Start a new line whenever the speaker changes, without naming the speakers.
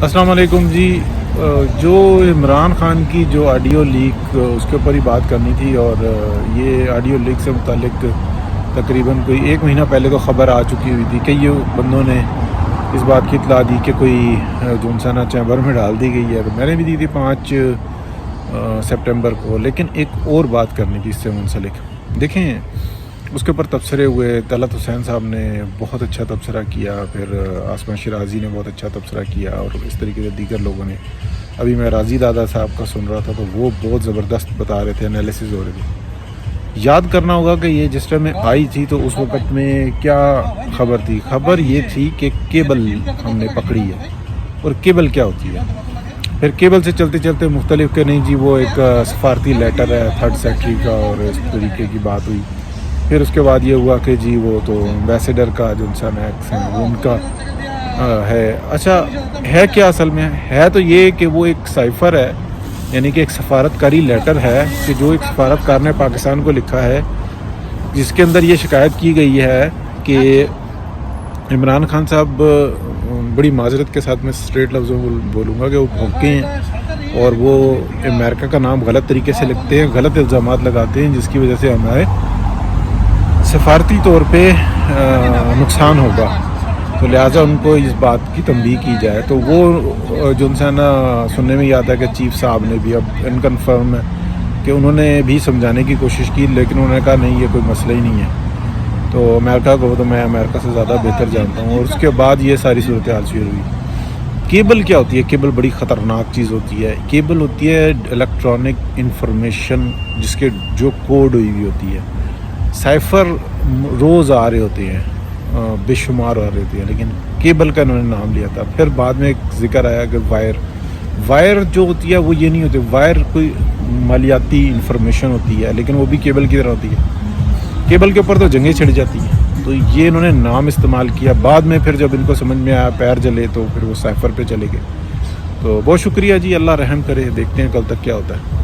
السلام علیکم جی، جو عمران خان کی جو آڈیو لیک اس کے اوپر ہی بات کرنی تھی، اور یہ آڈیو لیک سے متعلق تقریباً کوئی 1 مہینہ پہلے کو خبر آ چکی ہوئی تھی. کئی بندوں نے اس بات کی اطلاع دی کہ کوئی جونسانہ چیمبر میں ڈال دی گئی ہے. میں نے بھی دی تھی 5 سپٹمبر کو. لیکن ایک اور بات کرنی تھی اس سے منسلک. دیکھیں، اس کے اوپر تبصرے ہوئے. طلعت حسین صاحب نے بہت اچھا تبصرہ کیا، پھر آسمان شیرازی نے بہت اچھا تبصرہ کیا، اور اس طریقے سے دیگر لوگوں نے. ابھی میں راضی دادا صاحب کا سن رہا تھا تو وہ بہت زبردست بتا رہے تھے، انالیسز ہو رہے تھے. یاد کرنا ہوگا کہ یہ جس ٹائم میں آئی تھی تو اس وقت میں کیا خبر تھی. خبر یہ تھی کہ کیبل ہم نے پکڑی ہے. اور کیبل کیا ہوتی ہے؟ پھر کیبل سے چلتے چلتے مختلف کہ نہیں جی وہ ایک سفارتی لیٹر ہے 3rd سیکٹری کا، اور اس طریقے کی بات ہوئی. پھر اس کے بعد یہ ہوا کہ جی وہ تو ایمبیسیڈر کا جونسن ایکس ہیں وہ ان کا ہے. اچھا ہے کیا اصل میں؟ ہے تو یہ کہ وہ ایک سائفر ہے، یعنی کہ ایک سفارتکاری لیٹر ہے کہ جو ایک سفارتکار نے پاکستان کو لکھا ہے، جس کے اندر یہ شکایت کی گئی ہے کہ عمران خان صاحب، بڑی معذرت کے ساتھ میں اسٹریٹ لفظوں میں بولوں گا، کہ وہ بھونکے ہیں اور وہ امریکہ کا نام غلط طریقے سے لکھتے ہیں، غلط الزامات لگاتے ہیں، جس کی وجہ سے ہمارے سفارتی طور پہ نقصان ہوگا. تو لہٰذا ان کو اس بات کی تنبیہ کی جائے. تو وہ جو انسان سننے میں آتا ہے کہ چیف صاحب نے بھی اب انکنفرم ہے کہ انہوں نے بھی سمجھانے کی کوشش کی، لیکن انہوں نے کہا نہیں یہ کوئی مسئلہ ہی نہیں ہے. تو امریکہ کو تو میں امریکہ سے زیادہ بہتر جانتا ہوں. اور اس کے بعد یہ ساری صورتحال شروع ہوئی. کیبل کیا ہوتی ہے؟ کیبل بڑی خطرناک چیز ہوتی ہے. کیبل ہوتی ہے الیکٹرانک انفارمیشن جس کے جو کوڈ ہوئی ہوئی ہوتی ہے. سائفر روز آ رہے ہوتے ہیں، بے شمار آ رہے ہوتے ہیں، لیکن کیبل کا انہوں نے نام لیا تھا. پھر بعد میں ایک ذکر آیا کہ وائر جو ہوتی ہے وہ یہ نہیں ہوتی. وائر کوئی مالیاتی انفارمیشن ہوتی ہے، لیکن وہ بھی کیبل کی طرح ہوتی ہے. کیبل کے اوپر تو جنگیں چھڑ جاتی ہیں. تو یہ انہوں نے نام استعمال کیا. بعد میں پھر جب ان کو سمجھ میں آیا، پیر جلے، تو پھر وہ سائفر پہ چلے گئے. تو بہت شکریہ جی، اللہ رحم کرے. دیکھتے ہیں کل تک کیا ہوتا ہے.